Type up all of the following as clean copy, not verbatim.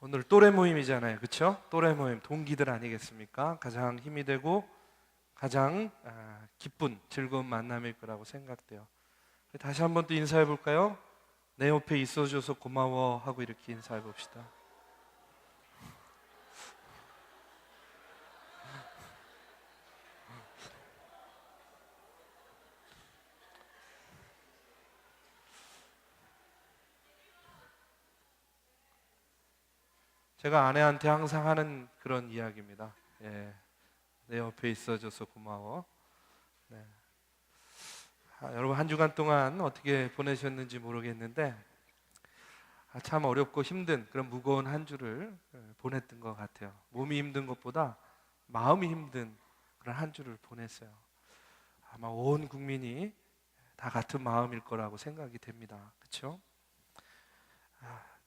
오늘 또래 모임이잖아요. 그렇죠? 또래 모임, 동기들 아니겠습니까? 가장 힘이 되고 가장 기쁜, 즐거운 만남일 거라고 생각돼요. 다시 한번 또 인사해 볼까요? 내 옆에 있어줘서 고마워 하고 이렇게 인사해 봅시다. 제가 아내한테 항상 하는 그런 이야기입니다. 예, 내 옆에 있어줘서 고마워. 네. 여러분 한 주간 동안 어떻게 보내셨는지 모르겠는데 참 어렵고 힘든 그런 무거운 한 주를 보냈던 것 같아요. 몸이 힘든 것보다 마음이 힘든 그런 한 주를 보냈어요. 아마 온 국민이 다 같은 마음일 거라고 생각이 됩니다. 그렇죠?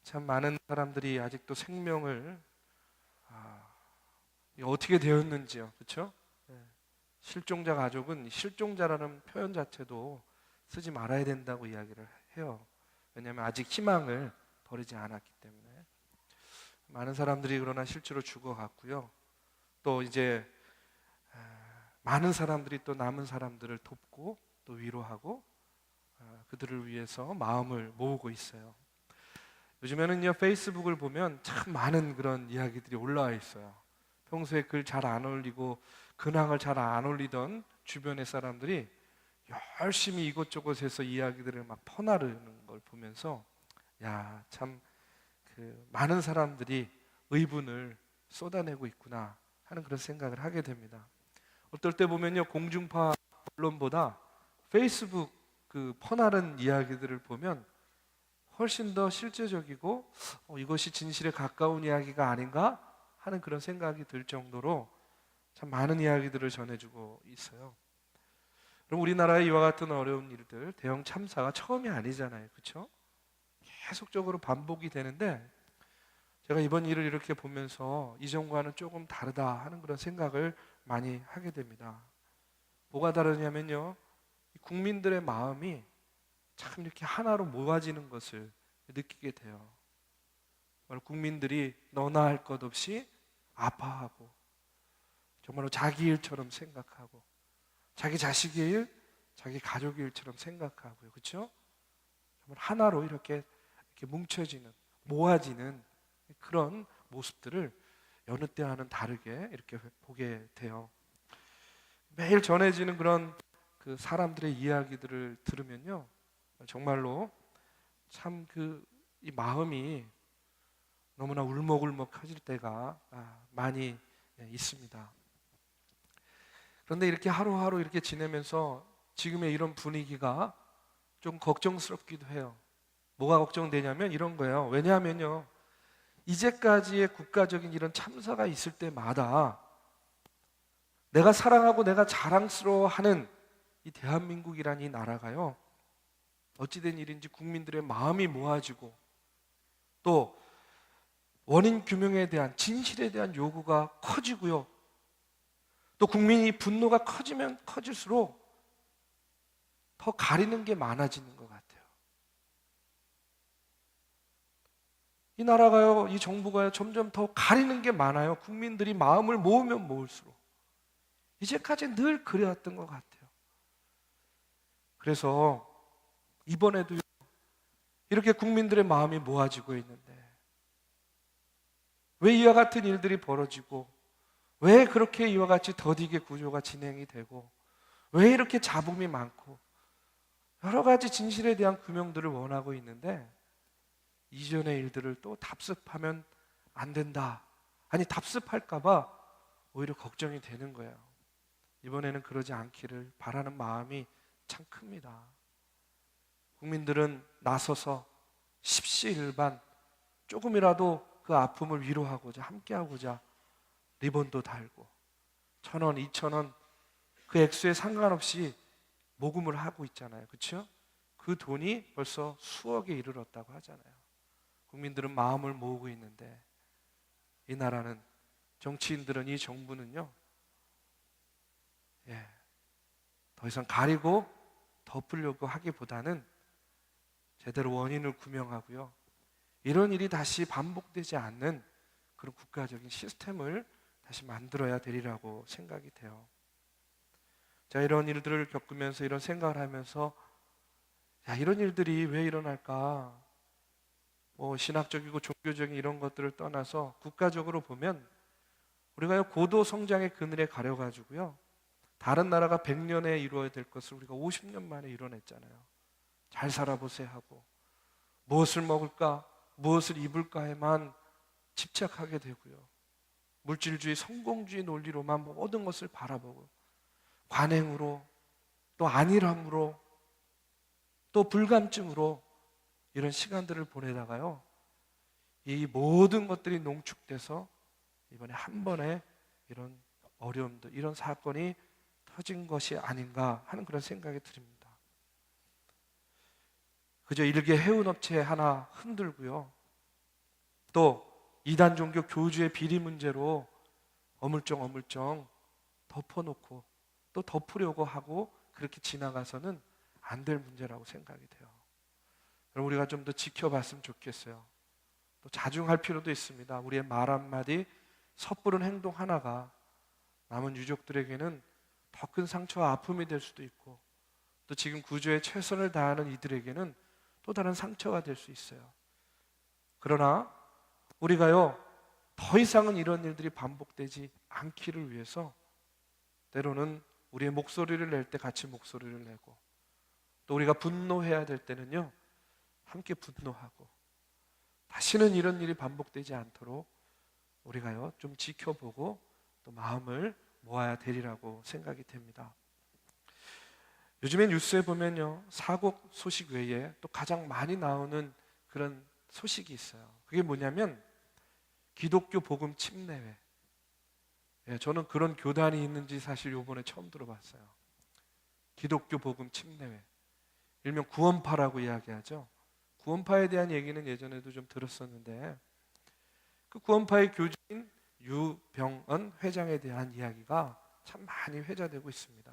참 많은 사람들이 아직도 생명을 이게 어떻게 되었는지요. 그렇죠? 실종자 가족은 실종자라는 표현 자체도 쓰지 말아야 된다고 이야기를 해요. 왜냐하면 아직 희망을 버리지 않았기 때문에. 많은 사람들이 그러나 실제로 죽어갔고요. 또 이제 많은 사람들이 또 남은 사람들을 돕고 또 위로하고 그들을 위해서 마음을 모으고 있어요. 요즘에는요, 페이스북을 보면 참 많은 그런 이야기들이 올라와 있어요. 평소에 글 잘 안 올리고 근황을 잘 안 올리던 주변의 사람들이 열심히 이곳저곳에서 이야기들을 막 퍼나르는 걸 보면서 야, 참 그 많은 사람들이 의분을 쏟아내고 있구나 하는 그런 생각을 하게 됩니다. 어떨 때 보면요, 공중파 언론보다 페이스북 그 퍼나른 이야기들을 보면 훨씬 더 실제적이고 이것이 진실에 가까운 이야기가 아닌가 하는 그런 생각이 들 정도로 참 많은 이야기들을 전해주고 있어요. 그럼 우리나라의 이와 같은 어려운 일들, 대형 참사가 처음이 아니잖아요. 그렇죠? 계속적으로 반복이 되는데 제가 이번 일을 이렇게 보면서 이전과는 조금 다르다 하는 그런 생각을 많이 하게 됩니다. 뭐가 다르냐면요, 국민들의 마음이 참 이렇게 하나로 모아지는 것을 느끼게 돼요. 국민들이 너나 할 것 없이 아파하고 정말로 자기 일처럼 생각하고 자기 자식의 일, 자기 가족의 일처럼 생각하고요. 그렇죠? 정말 하나로 이렇게 뭉쳐지는, 모아지는 그런 모습들을 여느 때와는 다르게 이렇게 보게 돼요. 매일 전해지는 그런 그 사람들의 이야기들을 들으면요, 정말로 참 이 마음이 너무나 울먹울먹해질 때가 많이 있습니다. 그런데 이렇게 하루하루 이렇게 지내면서 지금의 이런 분위기가 좀 걱정스럽기도 해요. 뭐가 걱정되냐면 이런 거예요. 왜냐하면요, 이제까지의 국가적인 이런 참사가 있을 때마다 내가 사랑하고 내가 자랑스러워하는 이 대한민국이라는 이 나라가요, 어찌된 일인지 국민들의 마음이 모아지고 또 원인 규명에 대한, 진실에 대한 요구가 커지고요, 또 국민이 분노가 커지면 커질수록 더 가리는 게 많아지는 것 같아요. 이 나라가요, 이 정부가요, 점점 더 가리는 게 많아요. 국민들이 마음을 모으면 모을수록. 이제까지 늘 그래왔던 것 같아요. 그래서 이번에도 이렇게 국민들의 마음이 모아지고 있는데 왜 이와 같은 일들이 벌어지고 왜 그렇게 이와 같이 더디게 구조가 진행이 되고 왜 이렇게 잡음이 많고 여러 가지 진실에 대한 규명들을 원하고 있는데 이전의 일들을 또 답습하면 안 된다. 아니, 답습할까봐 오히려 걱정이 되는 거예요. 이번에는 그러지 않기를 바라는 마음이 참 큽니다. 국민들은 나서서 십시일반 조금이라도 그 아픔을 위로하고자, 함께하고자 리본도 달고 1,000원, 2,000원 그 액수에 상관없이 모금을 하고 있잖아요. 그렇죠? 그 돈이 벌써 수억에 이르렀다고 하잖아요. 국민들은 마음을 모으고 있는데 이 나라는, 정치인들은, 이 정부는요, 더 이상 가리고 덮으려고 하기보다는 제대로 원인을 규명하고요, 이런 일이 다시 반복되지 않는 그런 국가적인 시스템을 다시 만들어야 되리라고 생각이 돼요. 자, 이런 일들을 겪으면서 이런 생각을 하면서 이런 일들이 왜 일어날까? 뭐 신학적이고 종교적인 이런 것들을 떠나서 국가적으로 보면 우리가 고도 성장의 그늘에 가려가지고요, 다른 나라가 100년에 이루어야 될 것을 우리가 50년 만에 이뤄냈잖아요. 잘 살아보세요 하고 무엇을 먹을까, 무엇을 입을까에만 집착하게 되고요, 물질주의, 성공주의 논리로만 모든 것을 바라보고 관행으로, 또 안일함으로, 또 불감증으로 이런 시간들을 보내다가요, 이 모든 것들이 농축돼서 이번에 한 번에 이런 어려움들, 이런 사건이 터진 것이 아닌가 하는 그런 생각이 듭니다. 그저 일개 해운업체 하나 흔들고요, 또 이단 종교 교주의 비리 문제로 어물쩡 덮어놓고 또 덮으려고 하고 그렇게 지나가서는 안 될 문제라고 생각이 돼요. 그럼 우리가 좀 더 지켜봤으면 좋겠어요. 또 자중할 필요도 있습니다. 우리의 말 한마디, 섣부른 행동 하나가 남은 유족들에게는 더 큰 상처와 아픔이 될 수도 있고, 또 지금 구조에 최선을 다하는 이들에게는 또 다른 상처가 될 수 있어요. 그러나 우리가요, 더 이상은 이런 일들이 반복되지 않기를 위해서 때로는 우리의 목소리를 낼 때 같이 목소리를 내고, 또 우리가 분노해야 될 때는요, 함께 분노하고, 다시는 이런 일이 반복되지 않도록 우리가요 좀 지켜보고 또 마음을 모아야 되리라고 생각이 됩니다. 요즘에 뉴스에 보면요, 사고 소식 외에 또 가장 많이 나오는 그런 소식이 있어요. 그게 뭐냐면 기독교 복음 침례회. 저는 그런 교단이 있는지 사실 요번에 처음 들어봤어요. 기독교 복음 침례회, 일명 구원파라고 이야기하죠. 구원파에 대한 얘기는 예전에도 좀 들었었는데, 그 구원파의 교주인 유병언 회장에 대한 이야기가 참 많이 회자되고 있습니다.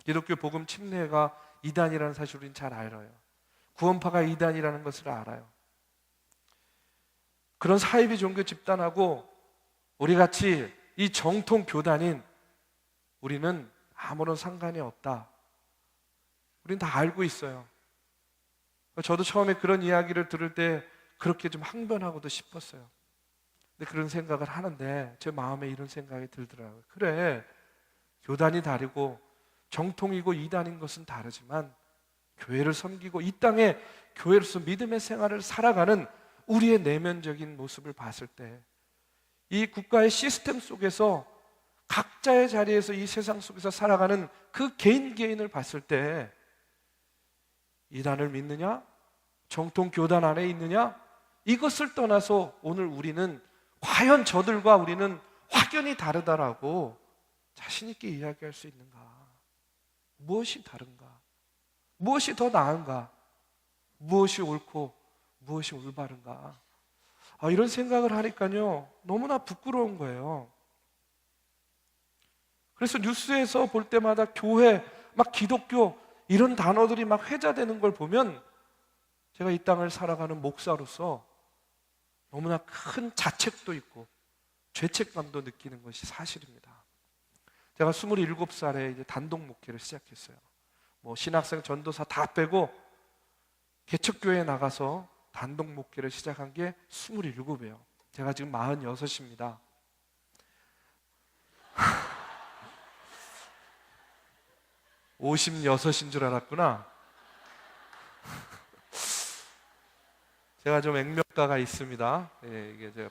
기독교 복음 침례회가 이단이라는 사실을 우리는 잘 알아요. 구원파가 이단이라는 것을 알아요. 그런 사이비 종교 집단하고 우리같이 이 정통 교단인 우리는 아무런 상관이 없다. 우리는 다 알고 있어요. 저도 처음에 그런 이야기를 들을 때 그렇게 좀 항변하고도 싶었어요. 근데 그런 생각을 하는데 제 마음에 이런 생각이 들더라고요. 그래, 교단이 다르고 정통이고 이단인 것은 다르지만 교회를 섬기고 이 땅에 교회로서 믿음의 생활을 살아가는 우리의 내면적인 모습을 봤을 때, 이 국가의 시스템 속에서 각자의 자리에서 이 세상 속에서 살아가는 그 개인을 봤을 때, 이단을 믿느냐, 정통 교단 안에 있느냐, 이것을 떠나서 오늘 우리는 과연 저들과 우리는 확연히 다르다라고 자신 있게 이야기할 수 있는가? 무엇이 다른가? 무엇이 더 나은가? 무엇이 옳고 무엇이 올바른가? 이런 생각을 하니까요, 너무나 부끄러운 거예요. 그래서 뉴스에서 볼 때마다 교회, 막 기독교 이런 단어들이 막 회자되는 걸 보면 제가 이 땅을 살아가는 목사로서 너무나 큰 자책도 있고 죄책감도 느끼는 것이 사실입니다. 제가 27살에 이제 단독 목회를 시작했어요. 뭐 신학생, 전도사 다 빼고 개척교회에 나가서 단독 목회를 시작한 게 27이에요. 제가 지금 46입니다. 56인 줄 알았구나. 제가 좀 액면가가 있습니다. 이게 제가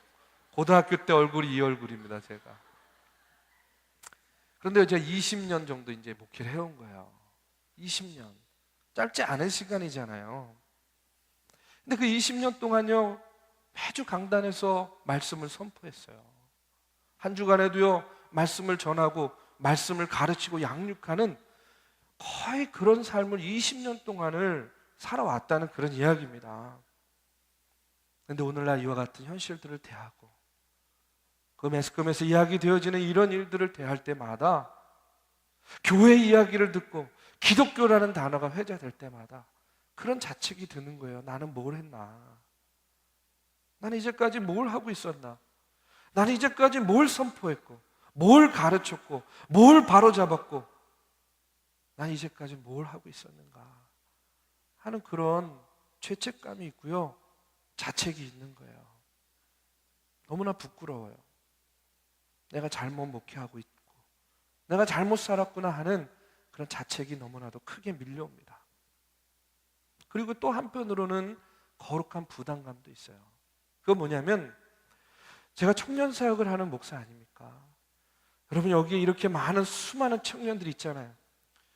고등학교 때 얼굴이 이 얼굴입니다, 제가. 그런데 제가 20년 정도 이제 목회를 해온 거예요. 20년. 짧지 않은 시간이잖아요. 근데 그 20년 동안요, 매주 강단에서 말씀을 선포했어요. 한 주간에도요, 말씀을 전하고 말씀을 가르치고 양육하는 거의 그런 삶을 20년 동안을 살아왔다는 그런 이야기입니다. 그런데 오늘날 이와 같은 현실들을 대하고 그 매스컴에서 이야기되어지는 이런 일들을 대할 때마다, 교회 이야기를 듣고 기독교라는 단어가 회자될 때마다 그런 자책이 드는 거예요. 나는 뭘 했나? 나는 이제까지 뭘 하고 있었나? 나는 이제까지 뭘 선포했고, 뭘 가르쳤고, 뭘 바로잡았고, 난 이제까지 뭘 하고 있었는가 하는 그런 죄책감이 있고요, 자책이 있는 거예요. 너무나 부끄러워요. 내가 잘못 목회하고 있고, 내가 잘못 살았구나 하는 그런 자책이 너무나도 크게 밀려옵니다. 그리고 또 한편으로는 거룩한 부담감도 있어요. 그건 뭐냐면, 제가 청년 사역을 하는 목사 아닙니까? 여러분, 여기에 이렇게 많은 수많은 청년들이 있잖아요.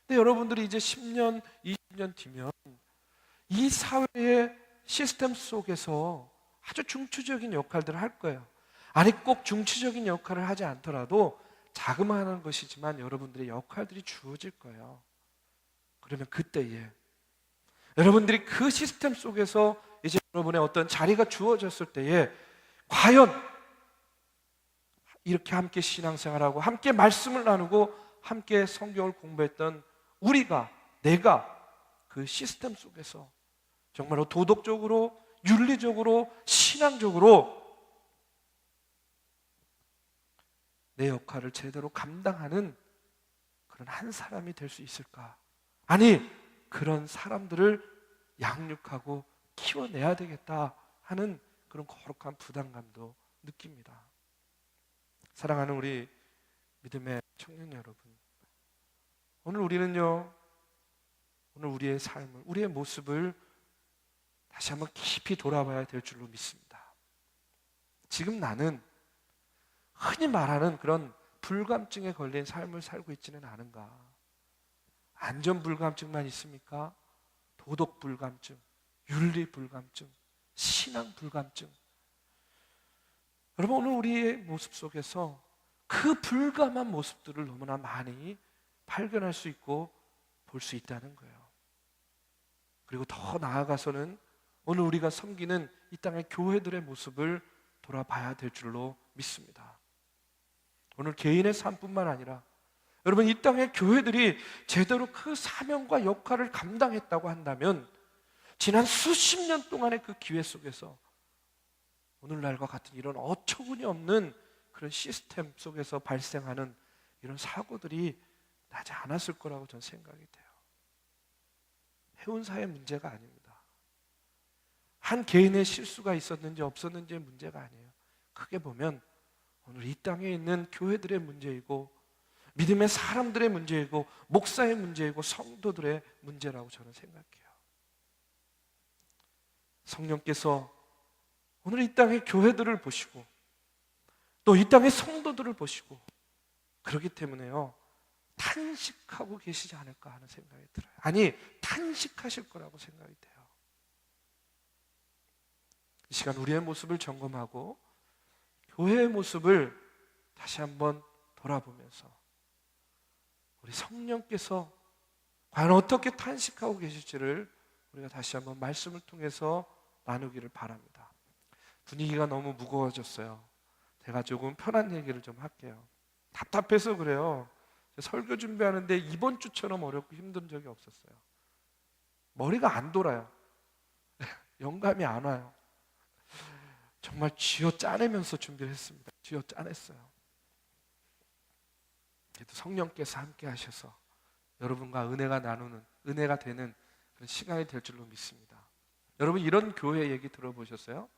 근데 여러분들이 이제 10년, 20년 뒤면 이 사회의 시스템 속에서 아주 중추적인 역할들을 할 거예요. 아니, 꼭 중추적인 역할을 하지 않더라도 자그마한 것이지만 여러분들의 역할들이 주어질 거예요. 그러면 그때에 여러분들이 그 시스템 속에서 이제 여러분의 어떤 자리가 주어졌을 때에 과연 이렇게 함께 신앙생활하고 함께 말씀을 나누고 함께 성경을 공부했던 내가 그 시스템 속에서 정말로 도덕적으로, 윤리적으로, 신앙적으로 내 역할을 제대로 감당하는 그런 한 사람이 될 수 있을까? 아니, 그런 사람들을 양육하고 키워내야 되겠다 하는 그런 거룩한 부담감도 느낍니다. 사랑하는 우리 믿음의 청년 여러분, 오늘 우리의 삶을, 우리의 모습을 다시 한번 깊이 돌아봐야 될 줄로 믿습니다. 지금 나는 흔히 말하는 그런 불감증에 걸린 삶을 살고 있지는 않은가? 안전 불감증만 있습니까? 도덕 불감증, 윤리 불감증, 신앙 불감증. 여러분, 오늘 우리의 모습 속에서 그 불감한 모습들을 너무나 많이 발견할 수 있고 볼 수 있다는 거예요. 그리고 더 나아가서는 오늘 우리가 섬기는 이 땅의 교회들의 모습을 돌아봐야 될 줄로 믿습니다. 오늘 개인의 삶뿐만 아니라 여러분, 이 땅의 교회들이 제대로 그 사명과 역할을 감당했다고 한다면 지난 수십 년 동안의 그 기회 속에서 오늘날과 같은 이런 어처구니 없는 그런 시스템 속에서 발생하는 이런 사고들이 나지 않았을 거라고 저는 생각이 돼요. 해운사의 문제가 아닙니다. 한 개인의 실수가 있었는지 없었는지의 문제가 아니에요. 크게 보면 오늘 이 땅에 있는 교회들의 문제이고, 믿음의 사람들의 문제이고, 목사의 문제이고, 성도들의 문제라고 저는 생각해요. 성령께서 오늘 이 땅의 교회들을 보시고 또 이 땅의 성도들을 보시고, 그렇기 때문에요, 탄식하고 계시지 않을까 하는 생각이 들어요. 아니, 탄식하실 거라고 생각이 돼요. 이 시간 우리의 모습을 점검하고 교회의 모습을 다시 한번 돌아보면서 우리 성령께서 과연 어떻게 탄식하고 계실지를 우리가 다시 한번 말씀을 통해서 나누기를 바랍니다. 분위기가 너무 무거워졌어요. 제가 조금 편한 얘기를 좀 할게요. 답답해서 그래요. 설교 준비하는데 이번 주처럼 어렵고 힘든 적이 없었어요. 머리가 안 돌아요. 영감이 안 와요. 정말 쥐어 짜내면서 준비를 했습니다. 쥐어 짜냈어요. 그래도 성령께서 함께 하셔서 여러분과 은혜가 되는 그런 시간이 될 줄로 믿습니다. 여러분, 이런 교회 얘기 들어보셨어요?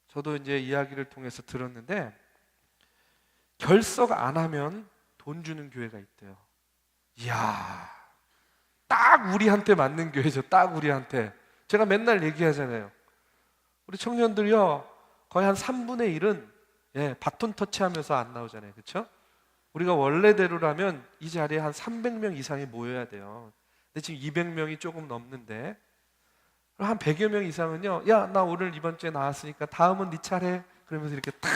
저도 이제 이야기를 통해서 들었는데, 결석 안 하면 돈 주는 교회가 있대요. 이야, 딱 우리한테 맞는 교회죠. 딱 우리한테. 제가 맨날 얘기하잖아요. 우리 청년들이요, 거의 한 3분의 1은 바톤 터치하면서 안 나오잖아요. 그렇죠? 우리가 원래대로라면 이 자리에 한 300명 이상이 모여야 돼요. 근데 지금 200명이 조금 넘는데, 한 100여 명 이상은요, 야, 나 오늘 이번 주에 나왔으니까 다음은 네 차례. 그러면서 이렇게 탁.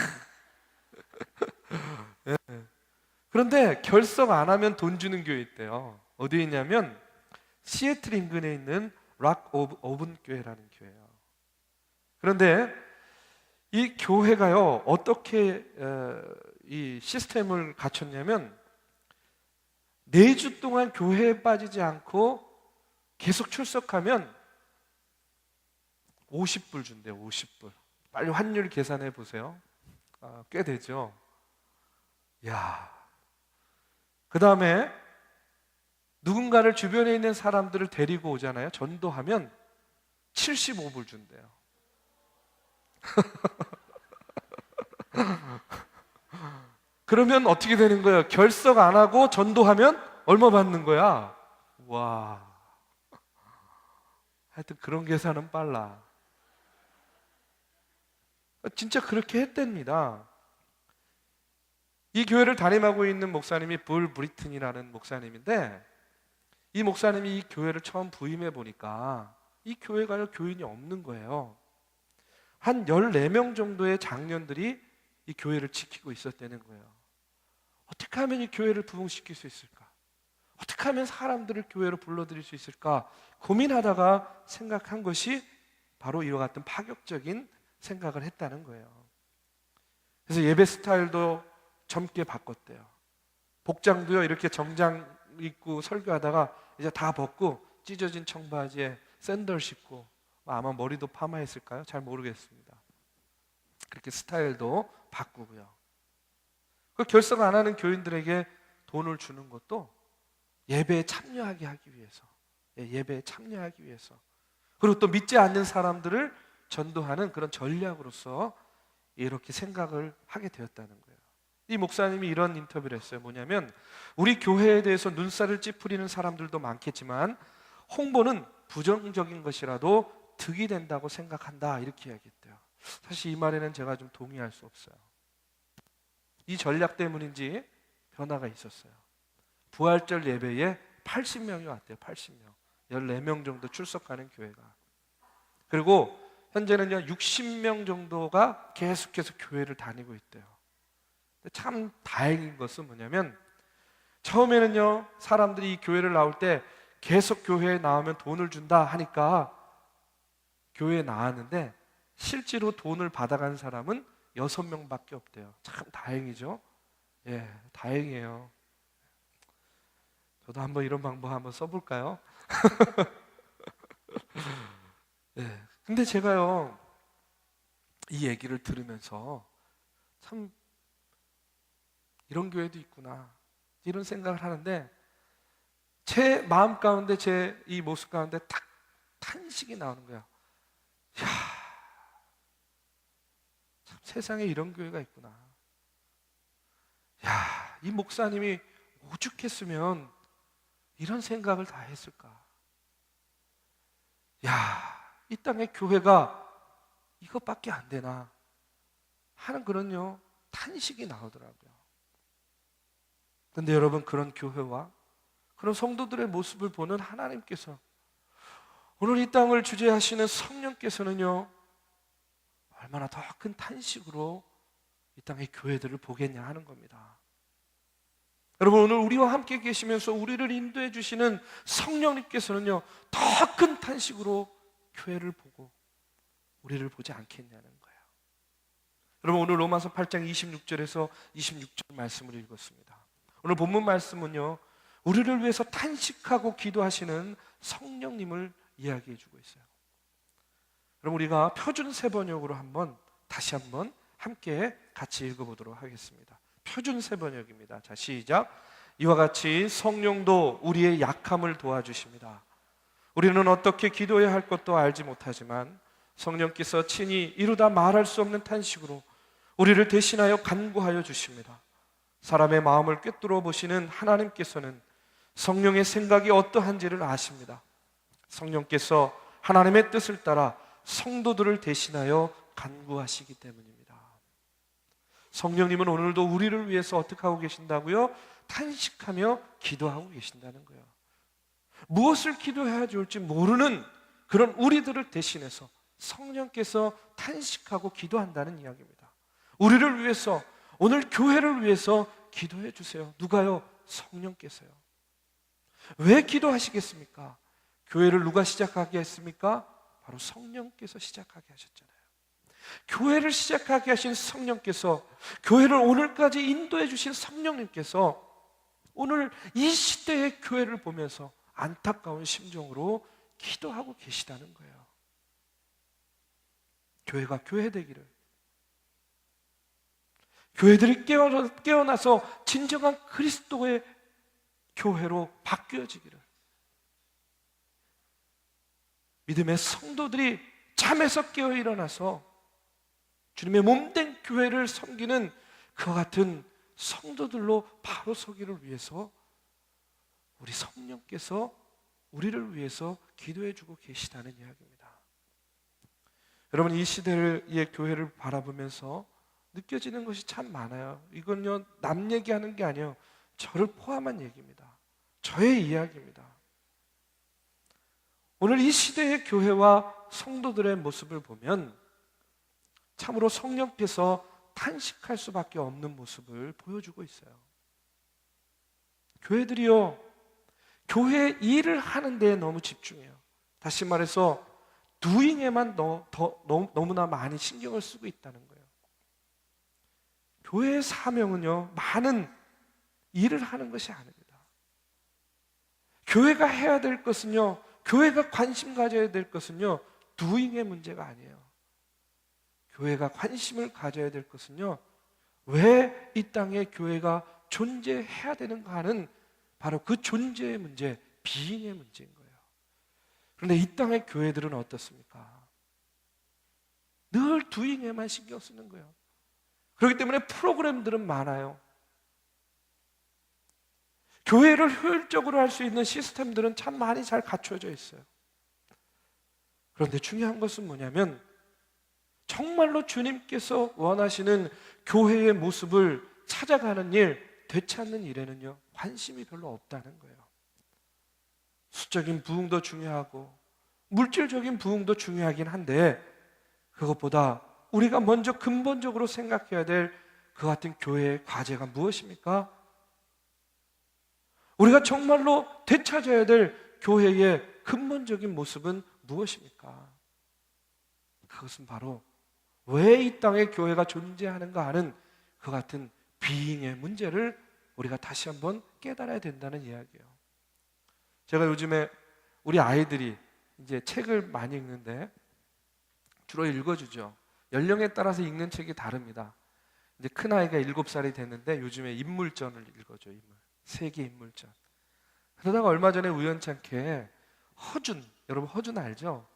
예. 그런데 결석 안 하면 돈 주는 교회 있대요. 어디에 있냐면 시애틀 인근에 있는 락 오븐 교회라는 교회예요. 그런데 이 교회가요, 어떻게 이 시스템을 갖췄냐면 4주 동안 교회에 빠지지 않고 계속 출석하면 50불 준대요. 50불. 빨리 환율 계산해 보세요. 꽤 되죠. 그 다음에 누군가를 주변에 있는 사람들을 데리고 오잖아요. 전도하면 75불 준대요. 그러면 어떻게 되는 거예요? 결석 안 하고 전도하면 얼마 받는 거야? 와, 하여튼 그런 계산은 빨라. 진짜 그렇게 했답니다. 이 교회를 담임하고 있는 목사님이 볼 브리튼이라는 목사님인데, 이 목사님이 이 교회를 처음 부임해 보니까 이 교회가 교인이 없는 거예요. 한 14명 정도의 장년들이 이 교회를 지키고 있었다는 거예요. 어떻게 하면 이 교회를 부흥시킬 수 있을까? 어떻게 하면 사람들을 교회로 불러들일 수 있을까? 고민하다가 생각한 것이 바로 이와 같은 파격적인 생각을 했다는 거예요. 그래서 예배 스타일도 젊게 바꿨대요. 복장도요, 이렇게 정장 입고 설교하다가 이제 다 벗고 찢어진 청바지에 샌들 신고, 아마 머리도 파마했을까요? 잘 모르겠습니다. 그렇게 스타일도 바꾸고요. 그 결석 안 하는 교인들에게 돈을 주는 것도 예배에 참여하게 하기 위해서, 예배에 참여하기 위해서, 그리고 또 믿지 않는 사람들을 전도하는 그런 전략으로서 이렇게 생각을 하게 되었다는 거예요. 이 목사님이 이런 인터뷰를 했어요. 뭐냐면, 우리 교회에 대해서 눈살을 찌푸리는 사람들도 많겠지만 홍보는 부정적인 것이라도 득이 된다고 생각한다, 이렇게 이야기했대요. 사실 이 말에는 제가 좀 동의할 수 없어요. 이 전략 때문인지 변화가 있었어요. 부활절 예배에 80명이 왔대요. 80명. 14명 정도 출석하는 교회가. 그리고 현재는요 60명 정도가 계속해서 교회를 다니고 있대요. 참 다행인 것은 뭐냐면, 처음에는요 사람들이 이 교회를 나올 때 계속 교회에 나오면 돈을 준다 하니까 교회에 나왔는데, 실제로 돈을 받아간 사람은 6명밖에 없대요. 참 다행이죠. 예, 다행이에요. 저도 한번 이런 방법 한번 써볼까요? 네. 근데 제가요 이 얘기를 들으면서 참 이런 교회도 있구나, 이런 생각을 하는데, 제 마음 가운데, 제 이 모습 가운데 딱 탄식이 나오는 거야. 이야, 참 세상에 이런 교회가 있구나. 야, 이 목사님이 오죽했으면 이런 생각을 다 했을까. 야, 이 땅에 교회가 이것밖에 안 되나 하는 그런요 탄식이 나오더라고요. 그런데 여러분, 그런 교회와 그런 성도들의 모습을 보는 하나님께서, 오늘 이 땅을 주재하시는 성령께서는요 얼마나 더 큰 탄식으로 이 땅의 교회들을 보겠냐 하는 겁니다. 여러분, 오늘 우리와 함께 계시면서 우리를 인도해 주시는 성령님께서는요 더 큰 탄식으로 교회를 보고 우리를 보지 않겠냐는 거예요. 여러분, 오늘 로마서 8장 26절에서 26절 말씀을 읽었습니다. 오늘 본문 말씀은요 우리를 위해서 탄식하고 기도하시는 성령님을 이야기해 주고 있어요. 그럼 우리가 표준 세번역으로 다시 한번 함께 같이 읽어보도록 하겠습니다. 표준 세번역입니다. 자, 시작. 이와 같이 성령도 우리의 약함을 도와주십니다. 우리는 어떻게 기도해야 할 것도 알지 못하지만 성령께서 친히 이루다 말할 수 없는 탄식으로 우리를 대신하여 간구하여 주십니다. 사람의 마음을 꿰뚫어 보시는 하나님께서는 성령의 생각이 어떠한지를 아십니다. 성령께서 하나님의 뜻을 따라 성도들을 대신하여 간구하시기 때문입니다. 성령님은 오늘도 우리를 위해서 어떻게 하고 계신다고요? 탄식하며 기도하고 계신다는 거예요. 무엇을 기도해야 좋을지 모르는 그런 우리들을 대신해서 성령께서 탄식하고 기도한다는 이야기입니다. 우리를 위해서, 오늘 교회를 위해서 기도해 주세요. 누가요? 성령께서요. 왜 기도하시겠습니까? 교회를 누가 시작하게 했습니까? 바로 성령께서 시작하게 하셨잖아요. 교회를 시작하게 하신 성령께서, 교회를 오늘까지 인도해 주신 성령님께서 오늘 이 시대의 교회를 보면서 안타까운 심정으로 기도하고 계시다는 거예요. 교회가 교회되기를, 교회들이 깨어나서 진정한 그리스도의 교회로 바뀌어지기를, 믿음의 성도들이 잠에서 깨어 일어나서 주님의 몸된 교회를 섬기는 그와 같은 성도들로 바로 서기를 위해서 우리 성령께서 우리를 위해서 기도해 주고 계시다는 이야기입니다. 여러분, 이 시대의 교회를 바라보면서 느껴지는 것이 참 많아요. 이건요, 남 얘기하는 게 아니에요. 저를 포함한 얘기입니다. 저의 이야기입니다. 오늘 이 시대의 교회와 성도들의 모습을 보면 참으로 성령께서 탄식할 수밖에 없는 모습을 보여주고 있어요. 교회들이요, 교회 일을 하는 데에 너무 집중해요. 다시 말해서 doing에만 너무나 많이 신경을 쓰고 있다는 거예요. 교회의 사명은요, 많은 일을 하는 것이 아닙니다. 교회가 해야 될 것은요, 교회가 관심 가져야 될 것은요, doing의 문제가 아니에요. 교회가 관심을 가져야 될 것은요, 왜 이 땅에 교회가 존재해야 되는가 하는 바로 그 존재의 문제, being의 문제인 거예요. 그런데 이 땅의 교회들은 어떻습니까? 늘 doing에만 신경 쓰는 거예요. 그렇기 때문에 프로그램들은 많아요. 교회를 효율적으로 할 수 있는 시스템들은 참 많이 잘 갖춰져 있어요. 그런데 중요한 것은 뭐냐면 정말로 주님께서 원하시는 교회의 모습을 찾아가는 일, 되찾는 일에는요, 관심이 별로 없다는 거예요. 수적인 부흥도 중요하고 물질적인 부흥도 중요하긴 한데 그것보다 우리가 먼저 근본적으로 생각해야 될 그 같은 교회의 과제가 무엇입니까? 우리가 정말로 되찾아야 될 교회의 근본적인 모습은 무엇입니까? 그것은 바로 왜 이 땅에 교회가 존재하는가 하는 그 같은 being의 문제를 우리가 다시 한번 깨달아야 된다는 이야기예요. 제가 요즘에 우리 아이들이 이제 책을 많이 읽는데 주로 읽어주죠. 연령에 따라서 읽는 책이 다릅니다. 이제 큰 아이가 7살이 됐는데 요즘에 인물전을 읽어줘. 세계 인물전. 그러다가 얼마 전에 우연찮게 허준, 여러분 허준 알죠?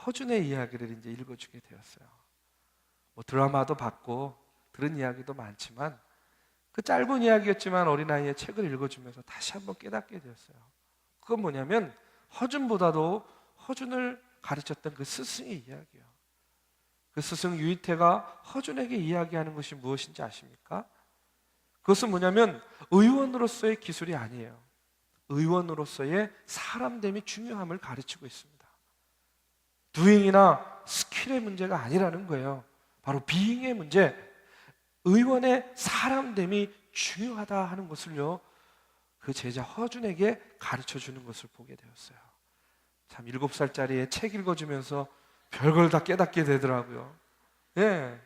허준의 이야기를 이제 읽어주게 되었어요. 뭐 드라마도 봤고 들은 이야기도 많지만 그 짧은 이야기였지만 어린아이의 책을 읽어주면서 다시 한번 깨닫게 되었어요. 그건 뭐냐면 허준보다도 허준을 가르쳤던 그 스승의 이야기예요. 그 스승 유이태가 허준에게 이야기하는 것이 무엇인지 아십니까? 그것은 뭐냐면 의원으로서의 기술이 아니에요. 의원으로서의 사람됨이 중요함을 가르치고 있습니다. doing이나 스킬의 문제가 아니라는 거예요. 바로 being의 문제, 의원의 사람됨이 중요하다 하는 것을요, 그 제자 허준에게 가르쳐주는 것을 보게 되었어요. 참 7살짜리의 책 읽어주면서 별걸 다 깨닫게 되더라고요. 예.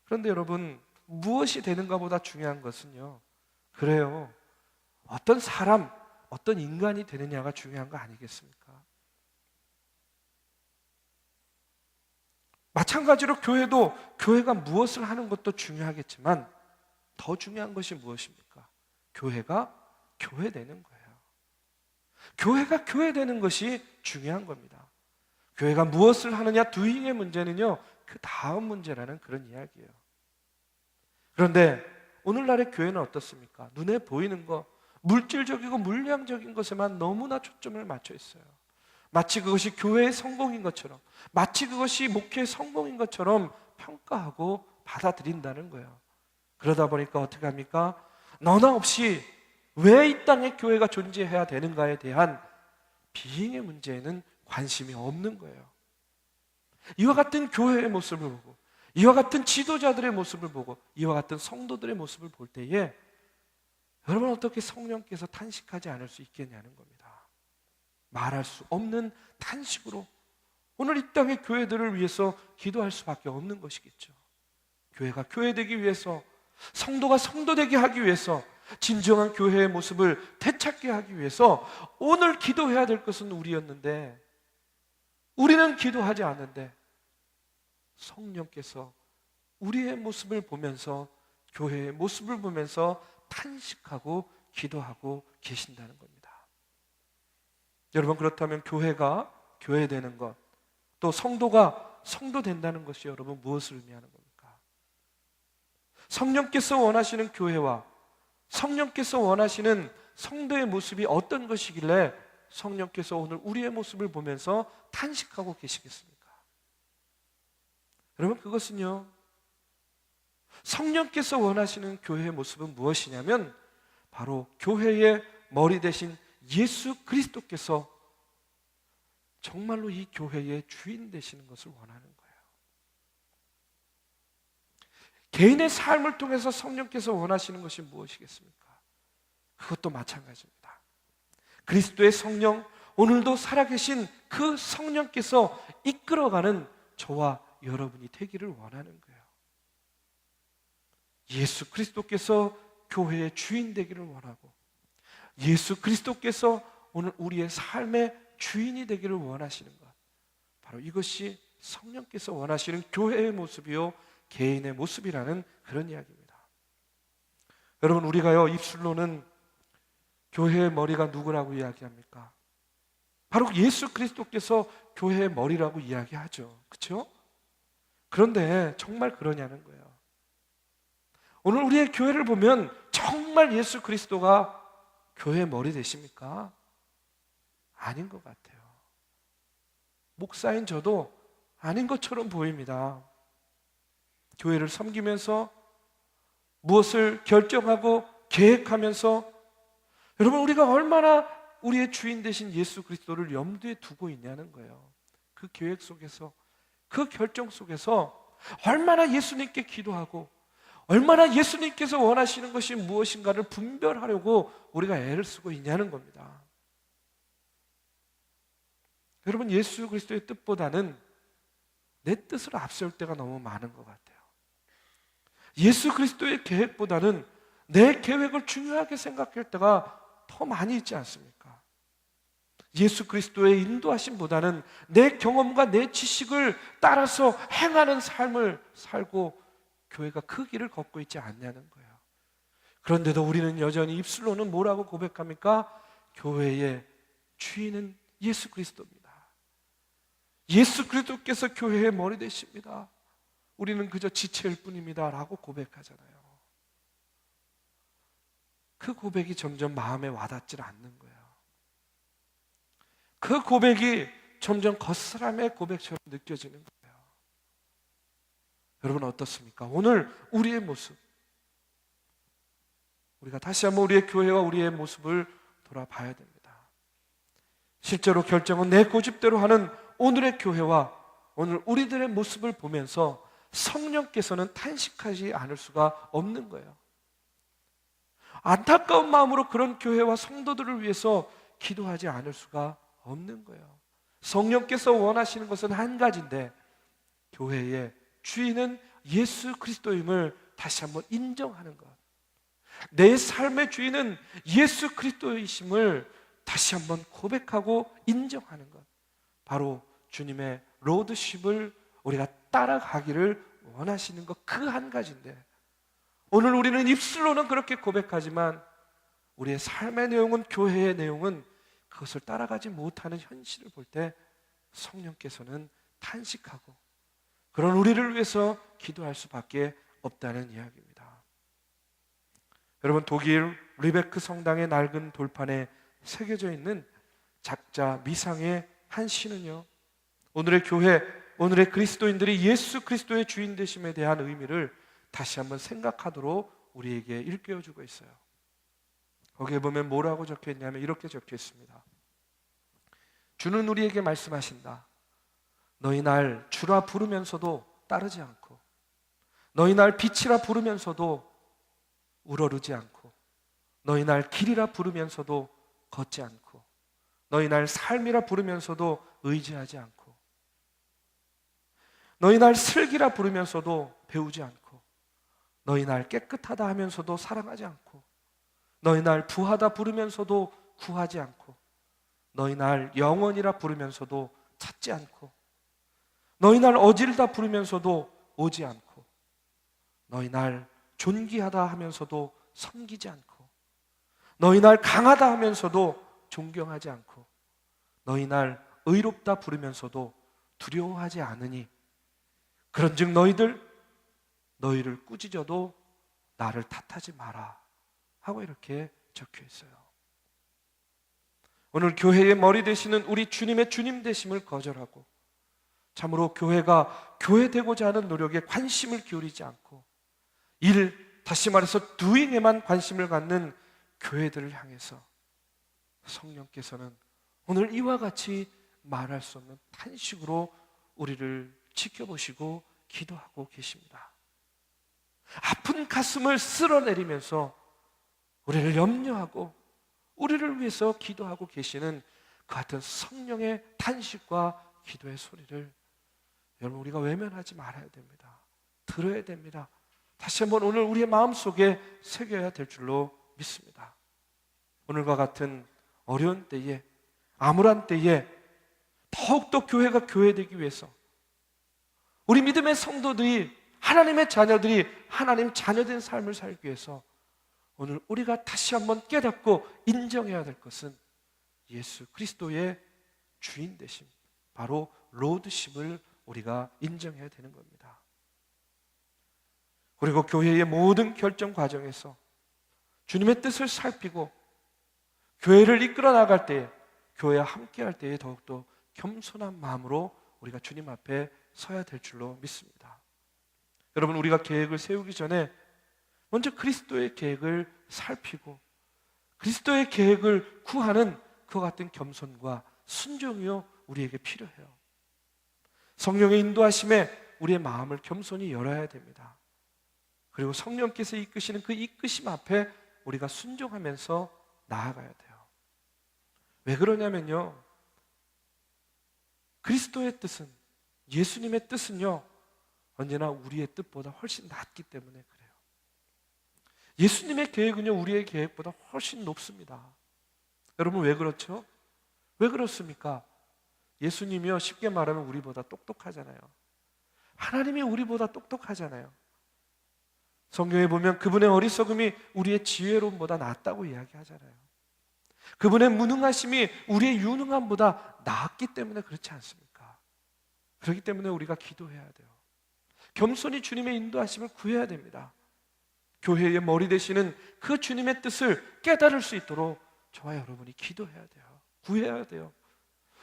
그런데 여러분, 무엇이 되는가 보다 중요한 것은요, 그래요, 어떤 사람, 어떤 인간이 되느냐가 중요한 거 아니겠습니까? 마찬가지로 교회도 교회가 무엇을 하는 것도 중요하겠지만 더 중요한 것이 무엇입니까? 교회가 교회되는 거예요. 교회가 교회되는 것이 중요한 겁니다. 교회가 무엇을 하느냐, doing의 문제는요, 그 다음 문제라는 그런 이야기예요. 그런데 오늘날의 교회는 어떻습니까? 눈에 보이는 것, 물질적이고 물량적인 것에만 너무나 초점을 맞춰 있어요. 마치 그것이 교회의 성공인 것처럼, 마치 그것이 목회의 성공인 것처럼 평가하고 받아들인다는 거예요. 그러다 보니까 어떻게 합니까? 너나 없이 왜 이 땅에 교회가 존재해야 되는가에 대한 being의 문제에는 관심이 없는 거예요. 이와 같은 교회의 모습을 보고, 이와 같은 지도자들의 모습을 보고, 이와 같은 성도들의 모습을 볼 때에 여러분, 어떻게 성령께서 탄식하지 않을 수 있겠냐는 겁니다. 말할 수 없는 탄식으로 오늘 이 땅의 교회들을 위해서 기도할 수밖에 없는 것이겠죠. 교회가 교회되기 위해서, 성도가 성도되게 하기 위해서, 진정한 교회의 모습을 되찾게 하기 위해서 오늘 기도해야 될 것은 우리였는데 우리는 기도하지 않는데 성령께서 우리의 모습을 보면서, 교회의 모습을 보면서 탄식하고 기도하고 계신다는 겁니다. 여러분, 그렇다면 교회가 교회되는 것, 또 성도가 성도 된다는 것이 여러분 무엇을 의미하는 겁니까? 성령께서 원하시는 교회와 성령께서 원하시는 성도의 모습이 어떤 것이길래 성령께서 오늘 우리의 모습을 보면서 탄식하고 계시겠습니까? 여러분, 그것은요, 성령께서 원하시는 교회의 모습은 무엇이냐면 바로 교회의 머리 대신 예수 그리스도께서 정말로 이 교회의 주인 되시는 것을 원하는 거예요. 개인의 삶을 통해서 성령께서 원하시는 것이 무엇이겠습니까? 그것도 마찬가지입니다. 그리스도의 성령, 오늘도 살아계신 그 성령께서 이끌어가는 저와 여러분이 되기를 원하는 거예요. 예수 그리스도께서 교회의 주인 되기를 원하고, 예수 그리스도께서 오늘 우리의 삶의 주인이 되기를 원하시는 것, 바로 이것이 성령께서 원하시는 교회의 모습이요 개인의 모습이라는 그런 이야기입니다. 여러분, 우리가요 입술로는 교회의 머리가 누구라고 이야기합니까? 바로 예수 그리스도께서 교회의 머리라고 이야기하죠. 그렇죠? 그런데 정말 그러냐는 거예요. 오늘 우리의 교회를 보면 정말 예수 그리스도가 교회의 머리 되십니까? 아닌 것 같아요. 목사인 저도 아닌 것처럼 보입니다. 교회를 섬기면서 무엇을 결정하고 계획하면서, 여러분, 우리가 얼마나 우리의 주인 되신 예수 그리스도를 염두에 두고 있냐는 거예요. 그 계획 속에서, 그 결정 속에서 얼마나 예수님께 기도하고 얼마나 예수님께서 원하시는 것이 무엇인가를 분별하려고 우리가 애를 쓰고 있냐는 겁니다. 여러분, 예수 그리스도의 뜻보다는 내 뜻을 앞세울 때가 너무 많은 것 같아요. 예수 그리스도의 계획보다는 내 계획을 중요하게 생각할 때가 더 많이 있지 않습니까? 예수 그리스도의 인도하심보다는 내 경험과 내 지식을 따라서 행하는 삶을 살고 교회가 그 길을 걷고 있지 않냐는 거예요. 그런데도 우리는 여전히 입술로는 뭐라고 고백합니까? 교회의 주인은 예수 그리스도입니다. 예수 그리스도께서 교회의 머리 되십니다. 우리는 그저 지체일 뿐입니다 라고 고백하잖아요. 그 고백이 점점 마음에 와닿질 않는 거예요. 그 고백이 점점 겉사람의 고백처럼 느껴지는 거예요. 여러분, 어떻습니까? 오늘 우리의 모습, 우리가 다시 한번 우리의 교회와 우리의 모습을 돌아봐야 됩니다. 실제로 결정은 내 고집대로 하는 오늘의 교회와 오늘 우리들의 모습을 보면서 성령께서는 탄식하지 않을 수가 없는 거예요. 안타까운 마음으로 그런 교회와 성도들을 위해서 기도하지 않을 수가 없는 거예요. 성령께서 원하시는 것은 한 가지인데, 교회의 주인은 예수 그리스도임을 다시 한번 인정하는 것, 내 삶의 주인은 예수 그리스도이심을 다시 한번 고백하고 인정하는 것, 바로 주님의 로드십을 우리가 따라가기를 원하시는 것, 그 한 가지인데, 오늘 우리는 입술로는 그렇게 고백하지만 우리의 삶의 내용은, 교회의 내용은 그것을 따라가지 못하는 현실을 볼 때 성령께서는 탄식하고 그런 우리를 위해서 기도할 수밖에 없다는 이야기입니다. 여러분, 독일 리베크 성당의 낡은 돌판에 새겨져 있는 작자 미상의 한 시는요, 오늘의 교회, 오늘의 그리스도인들이 예수 그리스도의 주인 되심에 대한 의미를 다시 한번 생각하도록 우리에게 일깨워주고 있어요. 거기에 보면 뭐라고 적혀있냐면 이렇게 적혀있습니다. 주는 우리에게 말씀하신다. 너희 날 주라 부르면서도 따르지 않고, 너희 날 빛이라 부르면서도 우러르지 않고, 너희 날 길이라 부르면서도 걷지 않고, 너희 날 삶이라 부르면서도 의지하지 않고, 너희 날 슬기라 부르면서도 배우지 않고, 너희 날 깨끗하다 하면서도 사랑하지 않고, 너희 날 부하다 부르면서도 구하지 않고, 너희 날 영원이라 부르면서도 찾지 않고, 너희 날 어질다 부르면서도 오지 않고, 너희 날 존귀하다 하면서도 섬기지 않고, 너희 날 강하다 하면서도 존경하지 않고, 너희 날 의롭다 부르면서도 두려워하지 않으니 그런즉 너희를 꾸짖어도 나를 탓하지 마라 하고 이렇게 적혀 있어요. 오늘 교회의 머리 되시는 우리 주님의 주님 되심을 거절하고 참으로 교회가 교회 되고자 하는 노력에 관심을 기울이지 않고 다시 말해서 doing에만 관심을 갖는 교회들을 향해서 성령께서는 오늘 이와 같이 말할 수 없는 탄식으로 우리를 지켜보시고 기도하고 계십니다. 아픈 가슴을 쓸어내리면서 우리를 염려하고 우리를 위해서 기도하고 계시는 그 같은 성령의 탄식과 기도의 소리를 여러분 우리가 외면하지 말아야 됩니다. 들어야 됩니다. 다시 한번 오늘 우리의 마음속에 새겨야 될 줄로 믿습니다. 오늘과 같은 어려운 때에, 암울한 때에 더욱더 교회가 교회되기 위해서 우리 믿음의 성도들이, 하나님의 자녀들이 하나님 자녀된 삶을 살기 위해서 오늘 우리가 다시 한번 깨닫고 인정해야 될 것은 예수 그리스도의 주인 되심, 바로 로드십을 우리가 인정해야 되는 겁니다. 그리고 교회의 모든 결정 과정에서 주님의 뜻을 살피고 교회를 이끌어 나갈 때에, 교회와 함께 할 때에 더욱더 겸손한 마음으로 우리가 주님 앞에 서야 될 줄로 믿습니다. 여러분, 우리가 계획을 세우기 전에 먼저 그리스도의 계획을 살피고 그리스도의 계획을 구하는 그와 같은 겸손과 순종이요 우리에게 필요해요. 성령의 인도하심에 우리의 마음을 겸손히 열어야 됩니다. 그리고 성령께서 이끄시는 그 이끄심 앞에 우리가 순종하면서 나아가야 돼요. 왜 그러냐면요, 그리스도의 뜻은, 예수님의 뜻은요 언제나 우리의 뜻보다 훨씬 낫기 때문에 그래요. 예수님의 계획은요 우리의 계획보다 훨씬 높습니다. 여러분 왜 그렇죠? 왜 그렇습니까? 예수님이요 쉽게 말하면 우리보다 똑똑하잖아요. 하나님이 우리보다 똑똑하잖아요. 성경에 보면 그분의 어리석음이 우리의 지혜로움보다 낫다고 이야기하잖아요. 그분의 무능하심이 우리의 유능함보다 낫기 때문에 그렇지 않습니까? 그렇기 때문에 우리가 기도해야 돼요. 겸손히 주님의 인도하심을 구해야 됩니다. 교회의 머리 되시는 그 주님의 뜻을 깨달을 수 있도록 저와 여러분이 기도해야 돼요. 구해야 돼요.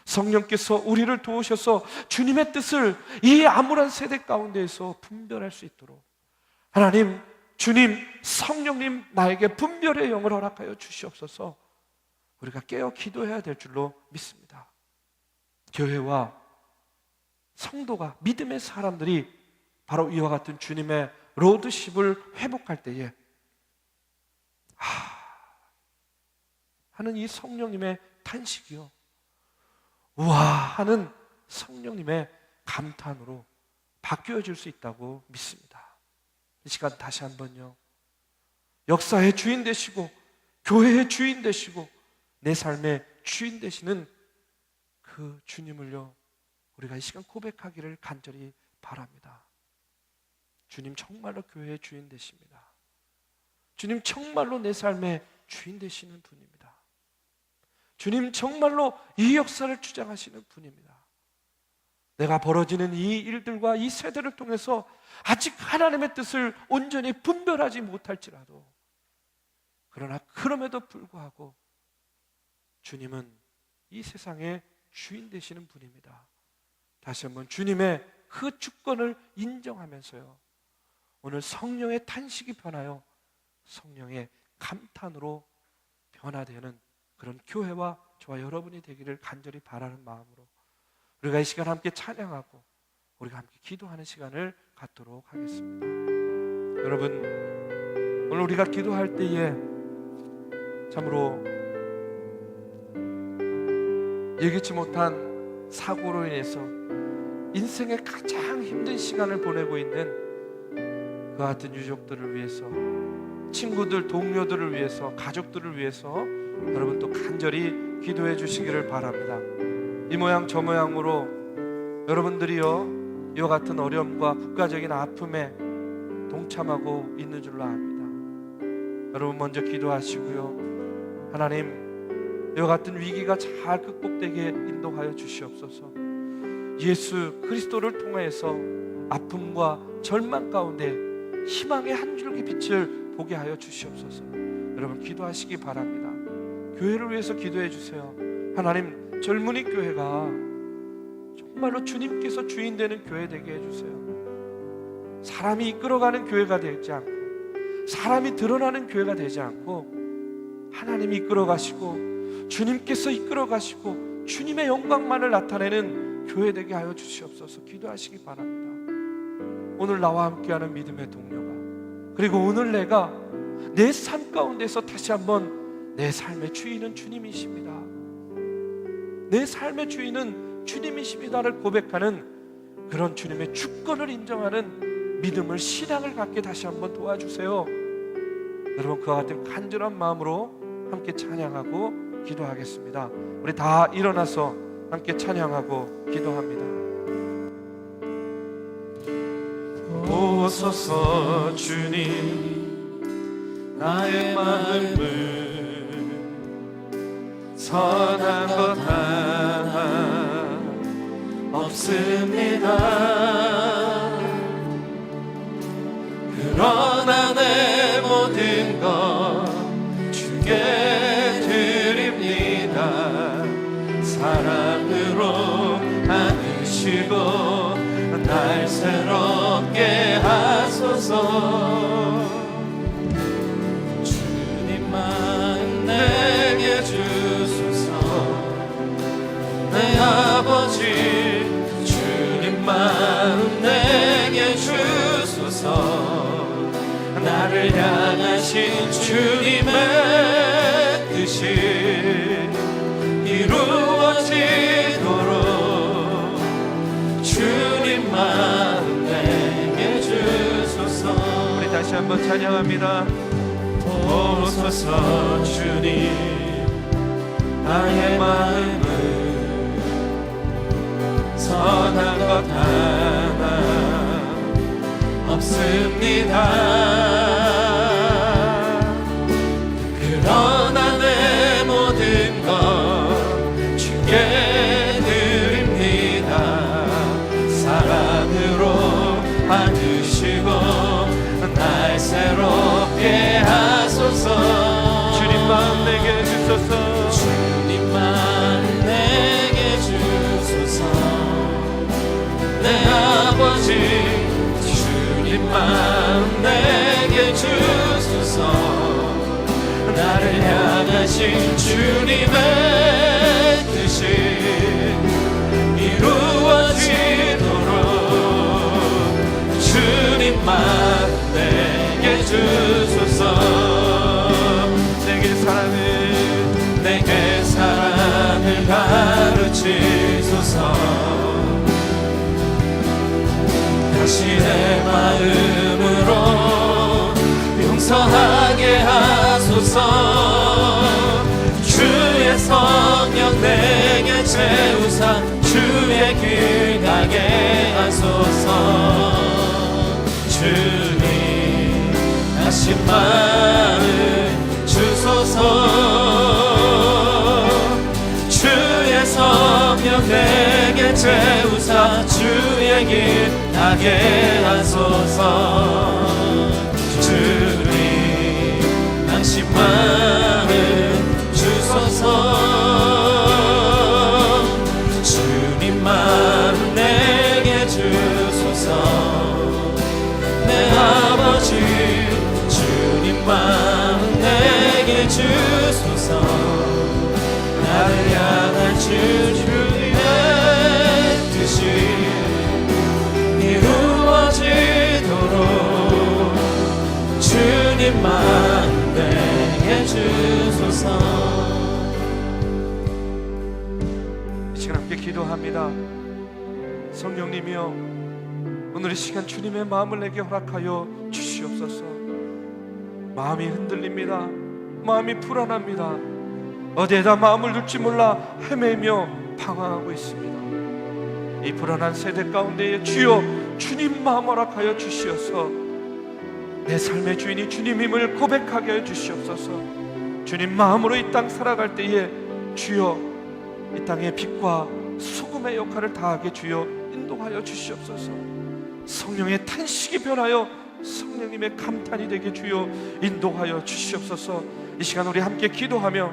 성령께서 우리를 도우셔서 주님의 뜻을 이 암울한 세대 가운데에서 분별할 수 있도록 하나님, 주님, 성령님 나에게 분별의 영을 허락하여 주시옵소서. 우리가 깨어 기도해야 될 줄로 믿습니다. 교회와 성도가, 믿음의 사람들이 바로 이와 같은 주님의 로드십을 회복할 때에 하는 이 성령님의 탄식이요, 우와 하는 성령님의 감탄으로 바뀌어질 수 있다고 믿습니다. 이 시간 다시 한번요, 역사의 주인 되시고 교회의 주인 되시고 내 삶의 주인 되시는 그 주님을요 우리가 이 시간 고백하기를 간절히 바랍니다. 주님 정말로 교회의 주인 되십니다. 주님 정말로 내 삶의 주인 되시는 분입니다. 주님 정말로 이 역사를 주장하시는 분입니다. 내가 벌어지는 이 일들과 이 세대를 통해서 아직 하나님의 뜻을 온전히 분별하지 못할지라도, 그러나 그럼에도 불구하고 주님은 이 세상의 주인 되시는 분입니다. 다시 한번 주님의 그 주권을 인정하면서요 오늘 성령의 탄식이 변하여 성령의 감탄으로 변화되는 그런 교회와 저와 여러분이 되기를 간절히 바라는 마음으로 우리가 이 시간 함께 찬양하고 우리가 함께 기도하는 시간을 갖도록 하겠습니다. 여러분, 오늘 우리가 기도할 때에 참으로 예기치 못한 사고로 인해서 인생의 가장 힘든 시간을 보내고 있는 그 같은 유족들을 위해서, 친구들, 동료들을 위해서, 가족들을 위해서 여러분 또 간절히 기도해 주시기를 바랍니다. 이 모양 저 모양으로 여러분들이요 이와 같은 어려움과 국가적인 아픔에 동참하고 있는 줄로 압니다. 여러분 먼저 기도하시고요. 하나님, 이와 같은 위기가 잘 극복되게 인도하여 주시옵소서. 예수 그리스도를 통해서 아픔과 절망 가운데 희망의 한 줄기 빛을 보게 하여 주시옵소서. 여러분 기도하시기 바랍니다. 교회를 위해서 기도해 주세요. 하나님, 젊은이 교회가 정말로 주님께서 주인 되는 교회 되게 해주세요. 사람이 이끌어가는 교회가 되지 않고, 사람이 드러나는 교회가 되지 않고, 하나님이 이끌어가시고 주님께서 이끌어가시고 주님의 영광만을 나타내는 교회 되게 하여 주시옵소서. 기도하시기 바랍니다. 오늘 나와 함께하는 믿음의 동료가, 그리고 오늘 내가 내 삶 가운데서 다시 한번 내 삶의 주인은 주님이십니다, 내 삶의 주인은 주님이십니다를 고백하는 그런 주님의 주권을 인정하는 믿음을, 신앙을 갖게 다시 한번 도와주세요. 여러분 그와 같은 간절한 마음으로 함께 찬양하고 기도하겠습니다. 우리 다 일어나서 함께 찬양하고 기도합니다. 오소서 주님, 나의 마음을 선한 것 하나 없습니다. 그러나 내 모든 것 주께 드립니다. 사랑으로 안으시고 날 새롭게 하소서. 주님만 내게 주소서. 내 아버지 주님만 내게 주소서. 나를 향하신 주님의 뜻이 이루어지도록 주님만 내게 주소서. 우리 다시 한번 찬양합니다. 오소서 주님, 나의 마음을 선한 것 하나 없습니다. 그러나 내 모든 것 주께 드립니다. 사랑으로 받으시고 날 새롭게 하소서. 주님만 내게 주소서. 주님만 내게 주소서. 내 아버지 주님만 내게 주소서. 나를 향하신 주님의 뜻이 이루어지도록 주님만 내게 주소서. 내게 사랑을 가르치소서. 다시 내 마음으로 용서하게 하소서. 주의 성령 내게 채우사 주의 길 가게 하소서. 주님 다시 마음 주소서. 주의 성령 내게 채우사 주의 길 가게 하소서. 주님 당신 마음 주소서. 주님 마음 내게 주소서. 내 아버지 주님 마음 내게 주소서. 나를 향한 주님의 뜻이 이루어지도록 주님만 내게 주소서. 이 시간 함께 기도합니다. 성령님이여, 오늘 이 시간 주님의 마음을 내게 허락하여 주시옵소서. 마음이 흔들립니다. 마음이 불안합니다. 어디에다 마음을 둘지 몰라 헤매며 방황하고 있습니다. 이 불안한 세대 가운데에 주여 주님 마음 허락하여 주시어서 내 삶의 주인이 주님임을 고백하게 하여 주시옵소서. 주님 마음으로 이 땅 살아갈 때에 주여 이 땅의 빛과 소금의 역할을 다하게 주여 인도하여 주시옵소서. 성령의 탄식이 변하여 성령님의 감탄이 되게 주여 인도하여 주시옵소서. 이 시간 우리 함께 기도하며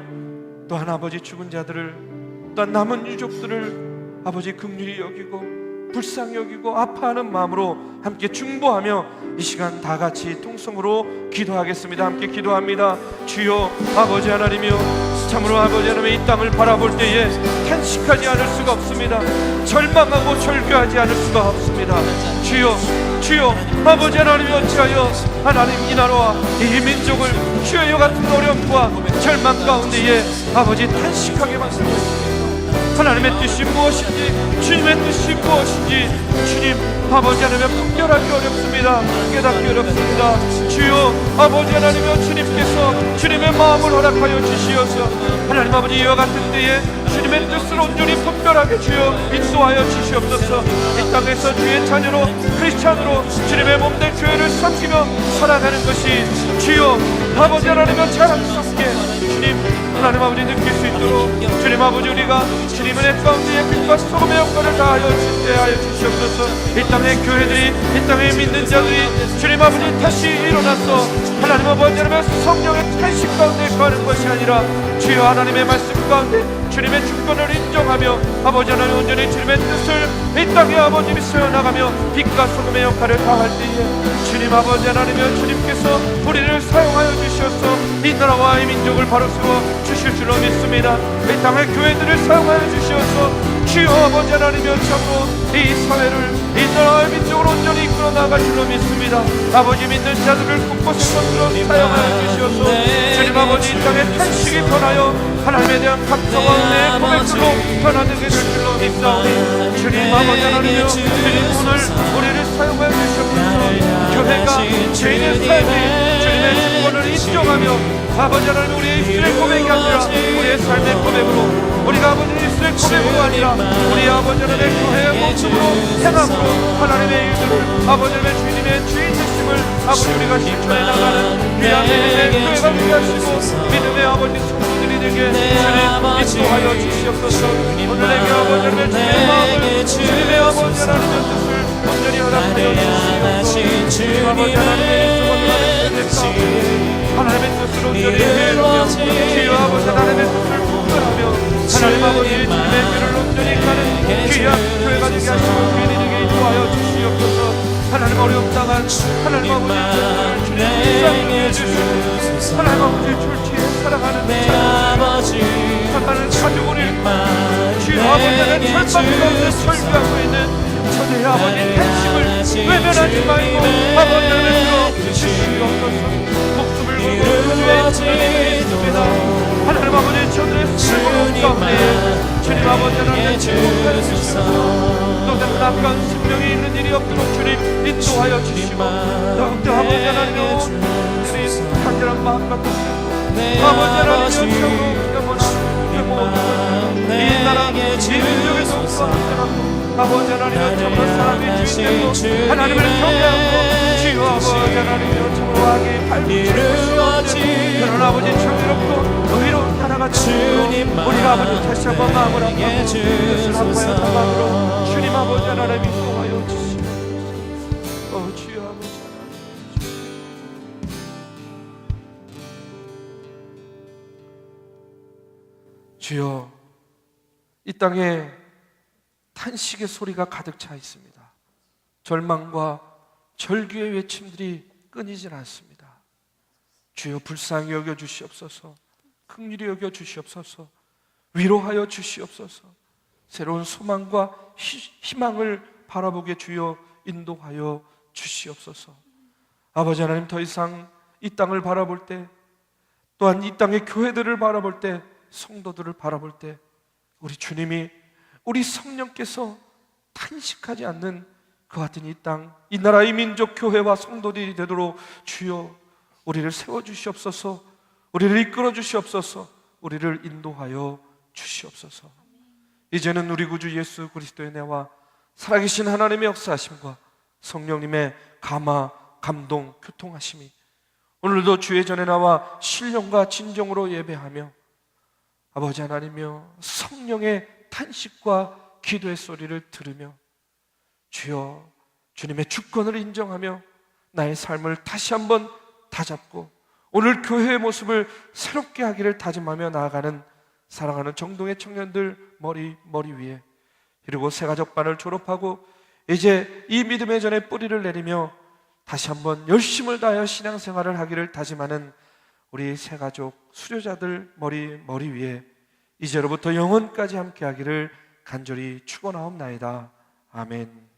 또한 아버지 죽은 자들을 또한 남은 유족들을 아버지 긍휼히 여기고 불쌍히 여기고 아파하는 마음으로 함께 중보하며 이 시간 다 같이 통성으로 기도하겠습니다. 함께 기도합니다. 주여 아버지 하나님이여, 참으로 아버지 하나님 이 땅을 바라볼 때에 탄식하지 않을 수가 없습니다. 절망하고 절규하지 않을 수가 없습니다. 주여 아버지 하나님이 어찌하여 하나님 이 나라와 이 민족을 주여 이와 같은 어려움과 절망 가운데에 아버지 탄식하게 만들었습니다. 하나님의 뜻이 무엇인지, 주님의 뜻이 무엇인지 주님 아버지 하나님 분별하기 어렵습니다. 깨닫기 어렵습니다. 주여 아버지 하나님이여, 주님께서 주님의 마음을 허락하여 주시어서 하나님 아버지 이와 같은 때에 주님의 뜻을 온전히 분별하게 주여 인도하여 주시옵소서. 이 땅에서 주의 자녀로 크리스찬으로 주님의 몸된 교회를 섬기며 살아가는 것이 주여 아버지 하나님의 자랑스럽게 주님 하나님 아버지 느낄 수 있도록 주님 아버지 우리가 주님의 내 가운데에 빛과 소금의 역할을 다하여 주시옵소서. 이 땅의 교회들이, 이 땅의 믿는 자들이 주님 아버지 다시 일어나서 하나님 아버지 하나님의 성령의 탄식 가운데 거하는 것이 아니라 주여 하나님의 말씀 가운데 주님의 주권을 인정하며 아버지 하나님 온전히 주님의 뜻을 이 땅에 아버님이 세워나가며 빛과 소금의 역할을 다할 때에 주님 아버지 하나님이여, 주님께서 우리를 사용하여 주셔서 이 나라와 이 민족을 바로 세워 주실 줄로 믿습니다. 이 땅의 교회들을 사용하여 주셔서 주여 아버지 하나님이여, 참으로 이 사회를 이 나라의 민족을 온전히 이끌어 나갈 줄로 믿습니다. 아버지 믿는 자들을 곳곳에 것으로 사용하여 주셔서 주님 아버지 이 땅의 탄식이 변하여 하나님에 대한 감사와 은혜의 고백으로 변화되게 될 줄로 믿사오니 주님 아버지 하나님이여, 주님 오늘 우리를 사용하여 주셔서 교회가 죄인의 삶이 주님의 주권을 인정하며 아버지 하나님 우리의 입술의 고백이 아니라 우리의 삶의 고백으로, 우리가 아버지의 입술의 고백으로 아니라 우리 아버지 하나님의 교회의 모습으로 행함으로 하나님의 일들을 아버지 하나님의 주님의 주인 되심을 아버지 우리가 실천해 나가는 귀한 믿음의 교회가 되게 하시고 믿음의 아버지 성도들이 되게 주님 인도하여 주시옵소서. 오늘 내게 아버지 하나님의 주님의 마음을 주님의 아버지 하나님의 뜻을 온전히 허락하여 주시옵소서. 주님 아버지 하나님의 일들을 하나님의 뜻을 온전히 해놓으며 주여 아버지 하나님의 뜻을 분별하며 하나님 아버지 주님의 길을 온전히 가는 귀한 교회가 되게 하시고 귀인이 되게 인도하여 주시옵소서. 하나님 어려움 당한 하나님 아버지 주님 불쌍히 해주시고 하나님 아버지 졸지에 사랑하는 사랑하는 가족을 잃고 주여 아버지 하나님 절망 가운데 설교하고 있는 저들의 아버지 탄식을 외면하지 말고 아버지 하나님으로 주시옵소서. 목숨을 걸고 주의 있습니다. 하나님 아버지 저들의 슬픔 가운데 주님 아버지 하나님의 축복하여 주시고 또 다른 아까운 생명이 있는 일이 없도록 주님 인도하여 주시고 더욱더 아버지 하나님의 간절한 마음과 뜻을 아버지 하나님의 이 나라 이 민족의 성과 함께하고 아버지 하나님의 참으로 사람의 주인되고 하나님을 경외하고 주여 아버지 하나님의 참으로 악에 발붙이시고 그런 아버지 정의롭고 의로운 나라가 되도록 우리가 아버지 다시 한번 마음을 합하고 뜻을 합하여 담아으로 주님 아버지 하나님 인도하여 주시옵소서. 주여 아버지 주여 이 땅에 탄식의 소리가 가득 차 있습니다. 절망과 절규의 외침들이 끊이질 않습니다. 주여 불쌍히 여겨 주시옵소서. 긍휼히 여겨 주시옵소서. 위로하여 주시옵소서. 새로운 소망과 희망을 바라보게 주여 인도하여 주시옵소서. 아버지 하나님 더 이상 이 땅을 바라볼 때 또한 이 땅의 교회들을 바라볼 때 성도들을 바라볼 때 우리 주님이 우리 성령께서 탄식하지 않는 그 같은 이 땅, 이 나라의 민족 교회와 성도들이 되도록 주여 우리를 세워주시옵소서. 우리를 이끌어 주시옵소서. 우리를 인도하여 주시옵소서. 이제는 우리 구주 예수 그리스도의 은혜와 살아계신 하나님의 역사하심과 성령님의 감화, 감동, 교통하심이 오늘도 주의 전에 나와 신령과 진정으로 예배하며 아버지 하나님이여 성령의 탄식과 기도의 소리를 들으며 주여 주님의 주권을 인정하며 나의 삶을 다시 한번 다잡고 오늘 교회의 모습을 새롭게 하기를 다짐하며 나아가는 사랑하는 정동의 청년들 머리 위에, 그리고 새가족반을 졸업하고 이제 이 믿음의 전에 뿌리를 내리며 다시 한번 열심을 다하여 신앙생활을 하기를 다짐하는 우리 새가족 수료자들 머리 위에 이제로부터 영원까지 함께 하기를 간절히 축원하옵나이다. 아멘.